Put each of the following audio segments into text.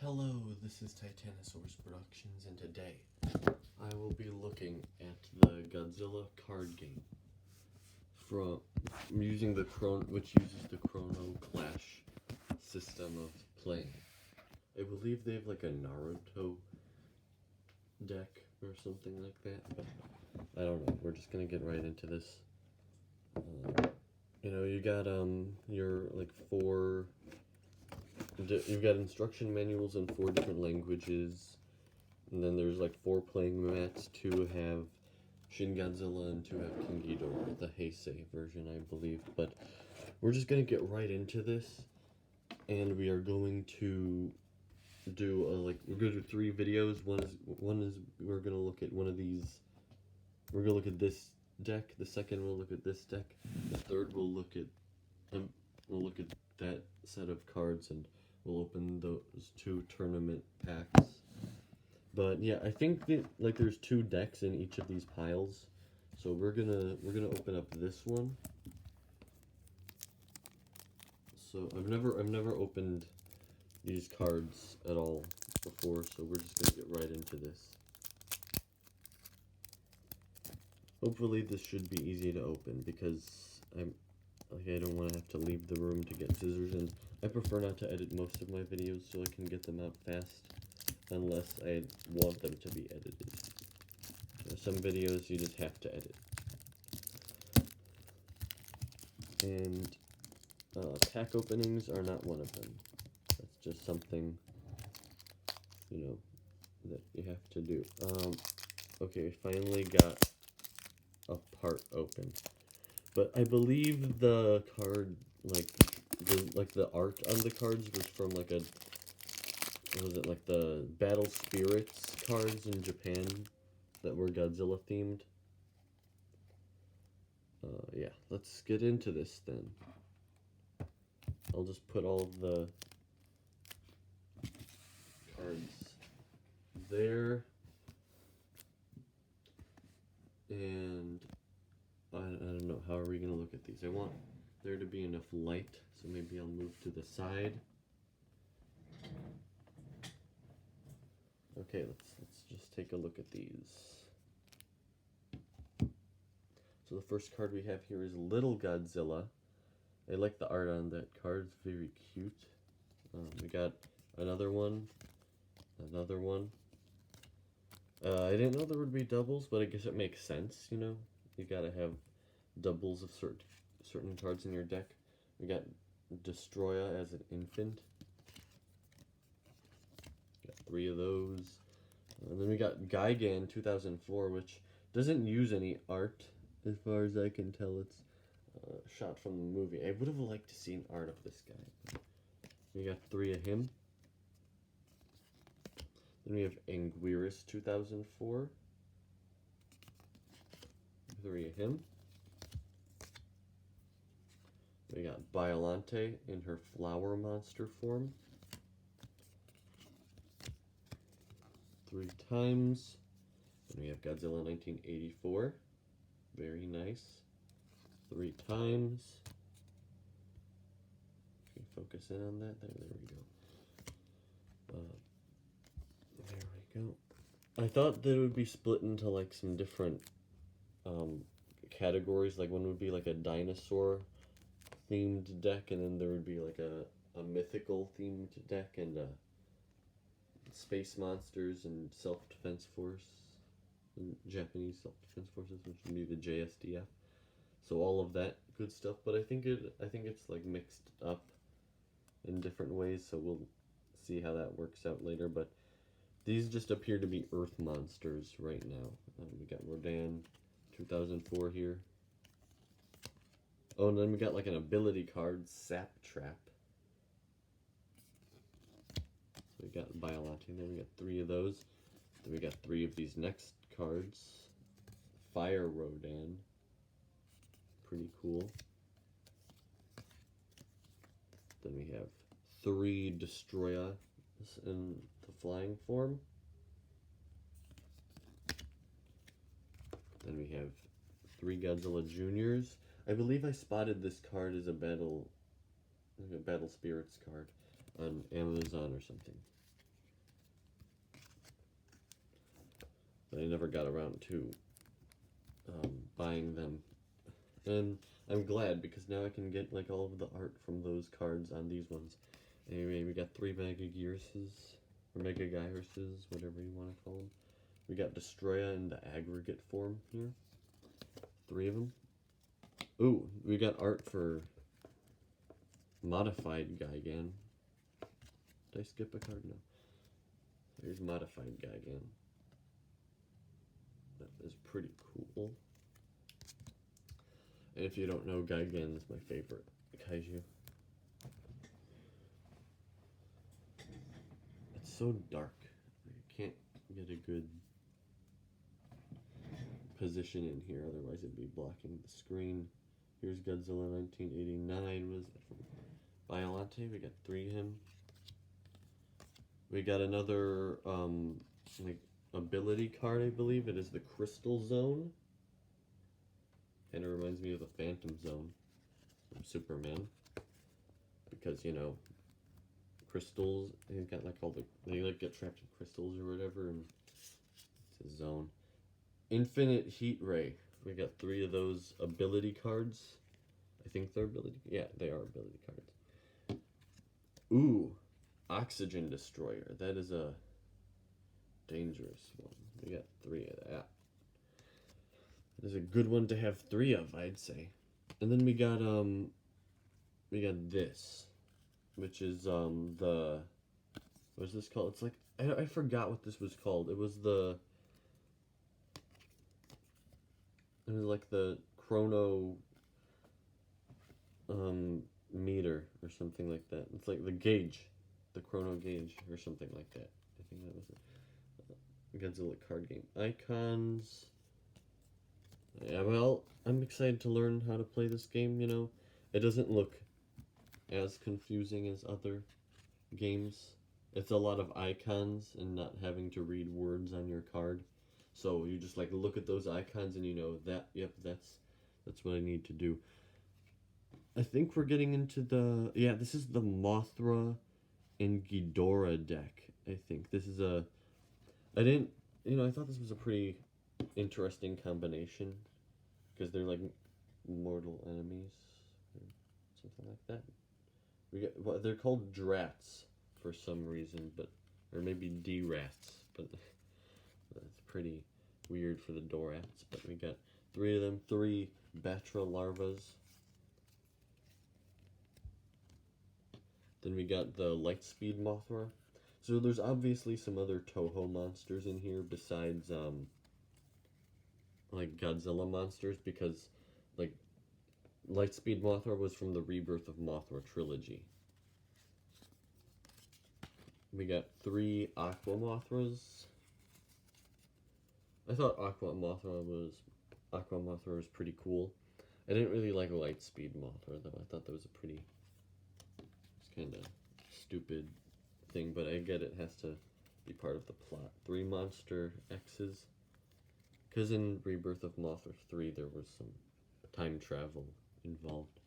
Hello, this is Titanosaurus Productions, and today I will be looking at the Godzilla Card Game from using which uses the Chrono Clash system of playing. I believe they have like a Naruto deck or something like that, but I don't know. We're just gonna get right into this. You got your like you've got instruction manuals in 4 different languages, and then there's like 4 playing mats. 2 have Shin Godzilla and 2 have King Ghidorah, the Heisei version, I believe. But we're just gonna get right into this, and we are going to do we're gonna do 3 videos. One is we're gonna look at one of these. We're gonna look at this deck. The second we'll look at this deck. The third we'll look at that set of cards, and we'll open those 2 tournament packs. But yeah, I think that there's 2 decks in each of these piles. So we're gonna open up this one. So I've never opened these cards at all before, so we're just gonna get right into this. Hopefully this should be easy to open, because I don't want to have to leave the room to get scissors, and I prefer not to edit most of my videos so I can get them out fast, unless I want them to be edited. Some videos you just have to edit. And pack openings are not one of them. That's just something, that you have to do. Okay, finally got a part open. But I believe the card, the art on the cards was from the Battle Spirits cards in Japan that were Godzilla themed. Yeah, let's get into this then. I'll just put all of the cards there. And I don't know, how are we going to look at these? I want there to be enough light, so maybe I'll move to the side. Okay, let's just take a look at these. So the first card we have here is Little Godzilla. I like the art on that card, it's very cute. We got another one. I didn't know there would be doubles, but I guess it makes sense, You gotta have doubles of certain cards in your deck. We got Destroya as an infant. Got 3 of those. And then we got Gigan 2004, which doesn't use any art, as far as I can tell. It's shot from the movie. I would have liked to see art of this guy. We got 3 of him. Then we have Anguirus 2004. 3 of him. We got Biollante in her flower monster form. 3 times. Then we have Godzilla 1984. Very nice. 3 times. Can you focus in on that? There we go. There we go. I thought that it would be split into some different categories. One would be a dinosaur themed deck, and then there would be a mythical themed deck, and space monsters and self-defense force, and Japanese self-defense forces, which would be the JSDF. So all of that good stuff, but I think it's mixed up in different ways, so we'll see how that works out later. But these just appear to be Earth monsters right now. We got Rodan 2004 here. Oh, and then we got an ability card, Sap Trap. So we got Biollante, and then we got 3 of those. Then we got 3 of these next cards. Fire Rodan. Pretty cool. Then we have 3 Destroya in the flying form. Then we have 3 Godzilla Juniors. I believe I spotted this card as a Battle Spirits card on Amazon or something. but I never got around to buying them. And I'm glad, because now I can get like all of the art from those cards on these ones. Anyway, we got 3 Mega Gearses, or Mega Gyruses, whatever you want to call them. We got Destroya in the aggregate form here. 3 of them. Ooh, we got art for Modified Gigan. Did I skip a card? No. Here's Modified Gigan. That is pretty cool. And if you don't know, Gigan is my favorite kaiju. It's so dark. You can't get a good position in here, otherwise it'd be blocking the screen. Here's Godzilla 1989. Was that from Biolante? We got 3 of him. We got another like ability card, I believe. It is the Crystal Zone. And it reminds me of the Phantom Zone from Superman. Because, you know, crystals, he's got like all the, they like get trapped in crystals or whatever, and it's a zone. Infinite Heat Ray. We got 3 of those ability cards. I think they're ability, yeah, they are ability cards. Ooh, Oxygen Destroyer. That is a dangerous one. We got 3 of that. That is a good one to have 3 of, I'd say. And then we got this, which is the, what is this called? It's like, I forgot what this was called. It was like the chrono meter or something like that. It's like the gauge, the chrono gauge or something like that. I think that was it. Godzilla Card Game. Icons. Yeah, well, I'm excited to learn how to play this game, you know. It doesn't look as confusing as other games. It's a lot of icons and not having to read words on your card. So you just like look at those icons and you know that, yep, that's what I need to do. I think we're getting into the, yeah, this is the Mothra and Ghidorah deck, I think. This is a, I didn't, you know, I thought this was a pretty interesting combination, because they're like mortal enemies, or something like that. We get, well, they're called Drats for some reason, but, or maybe D-Rats, but that's pretty weird for the Dorats. But we got 3 of them, 3 Batra larvas. Then we got the Lightspeed Mothra. So there's obviously some other Toho monsters in here besides like Godzilla monsters, because like Lightspeed Mothra was from the Rebirth of Mothra trilogy. We got 3 Aqua Mothras. I thought Aqua Mothra was pretty cool. I didn't really like Lightspeed Mothra though. I thought that was a pretty, it's kind of stupid thing, but I get it has to be part of the plot. 3 Monster X's. Because in Rebirth of Mothra 3, there was some time travel involved.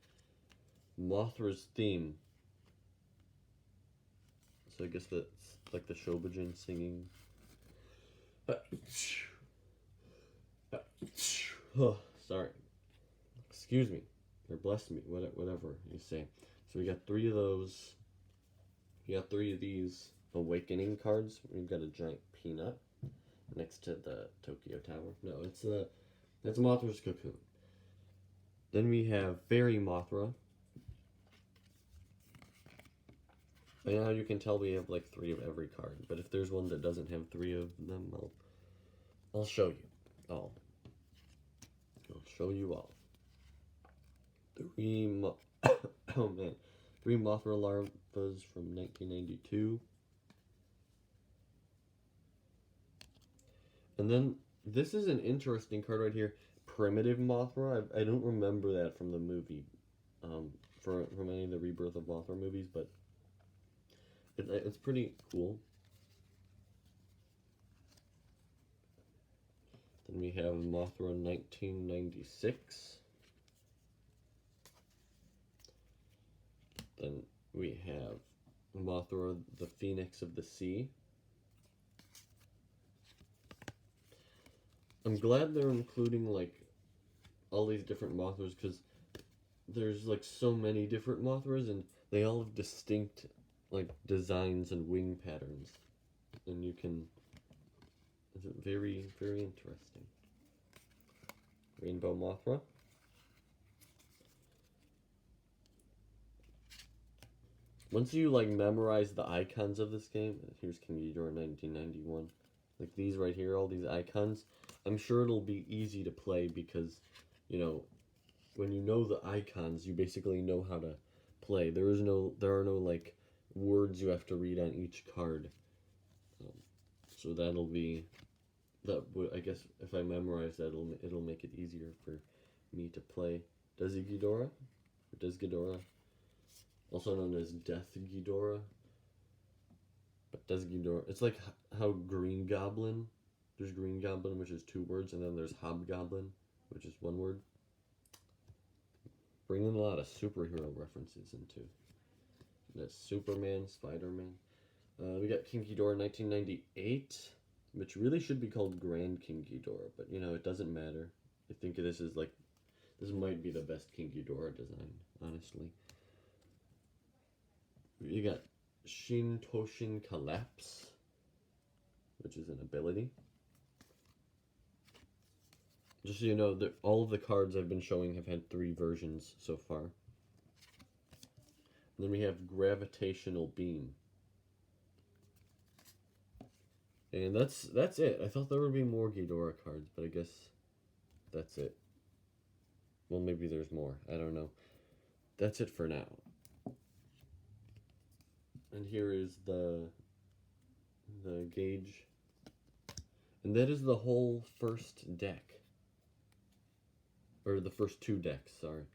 Mothra's theme. So I guess that's like the Shobijin singing. Oh, sorry. Excuse me. Or bless me. Whatever you say. So we got 3 of those. We got 3 of these Awakening cards. We've got a giant peanut next to the Tokyo Tower. No, that's Mothra's cocoon. Then we have Fairy Mothra. By now you can tell we have like 3 of every card, but if there's one that doesn't have 3 of them, I'll show you all. I'll show you all. 3 oh man, 3 Mothra larvas from 1992. And then, this is an interesting card right here. Primitive Mothra. I don't remember that from the movie. From any of the Rebirth of Mothra movies, but it's pretty cool. Then we have Mothra 1996. Then we have Mothra, the Phoenix of the Sea. I'm glad they're including like all these different Mothras, because there's like so many different Mothras and they all have distinct like designs and wing patterns, and you can. It's very, very interesting. Rainbow Mothra. Once you like memorize the icons of this game, here's King Ghidorah 1991. Like these right here, all these icons. I'm sure it'll be easy to play because, you know, when you know the icons, you basically know how to play. There are no like words you have to read on each card. So that'll be I guess if I memorize that, it'll make it easier for me to play. Desi Ghidorah, or Des Ghidorah, also known as Death Ghidorah. But Des Ghidorah, it's like how Green Goblin. There's Green Goblin, which is 2 words, and then there's Hobgoblin, which is 1 word. Bringing a lot of superhero references into that's Superman, Spider-Man. We got King Ghidorah 1998, which really should be called Grand King Ghidorah, but you know, it doesn't matter. I think this might be the best King Ghidorah design, honestly. You got Shin Toshin Collapse, which is an ability. Just so you know, all of the cards I've been showing have had 3 versions so far. And then we have Gravitational Beam. And that's it. I thought there would be more Ghidorah cards, but I guess that's it. Well, maybe there's more. I don't know. That's it for now. And here is the gauge. And that is the whole first deck. Or the first 2 decks, sorry.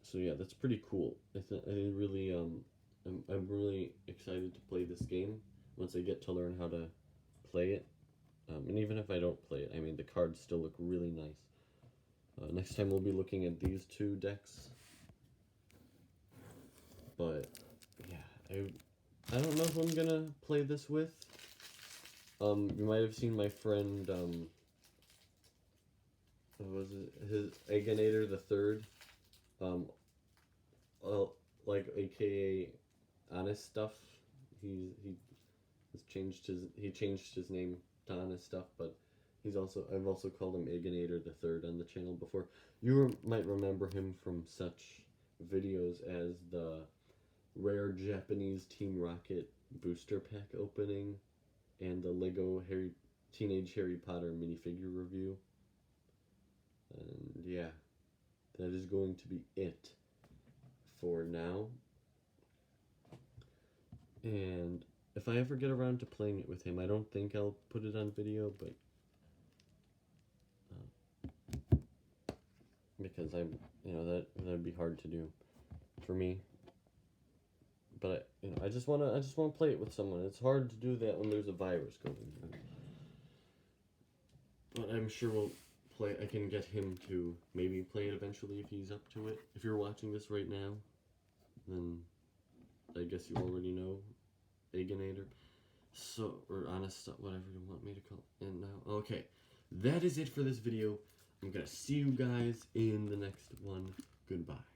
So yeah, that's pretty cool. I'm really excited to play this game once I get to learn how to play it. And even if I don't play it, I mean, the cards still look really nice. Next time we'll be looking at these 2 decks. But yeah, I don't know who I'm gonna play this with. You might have seen my friend, what was it? His Egginator the Third. Like AKA Honest Stuff. He changed his name to Honest Stuff, but I've also called him Egginator the Third on the channel before. You might remember him from such videos as the rare Japanese Team Rocket booster pack opening and the Lego Teenage Harry Potter minifigure review. And yeah, that is going to be it for now. And if I ever get around to playing it with him, I don't think I'll put it on video, but because that'd be hard to do for me. But I just wanna play it with someone. It's hard to do that when there's a virus going on. But I'm sure I can get him to maybe play it eventually if he's up to it. If you're watching this right now, then I guess you already know Egginator. So, or Honest, whatever you want me to call it. And now, okay, that is it for this video. I'm gonna see you guys in the next one. Goodbye.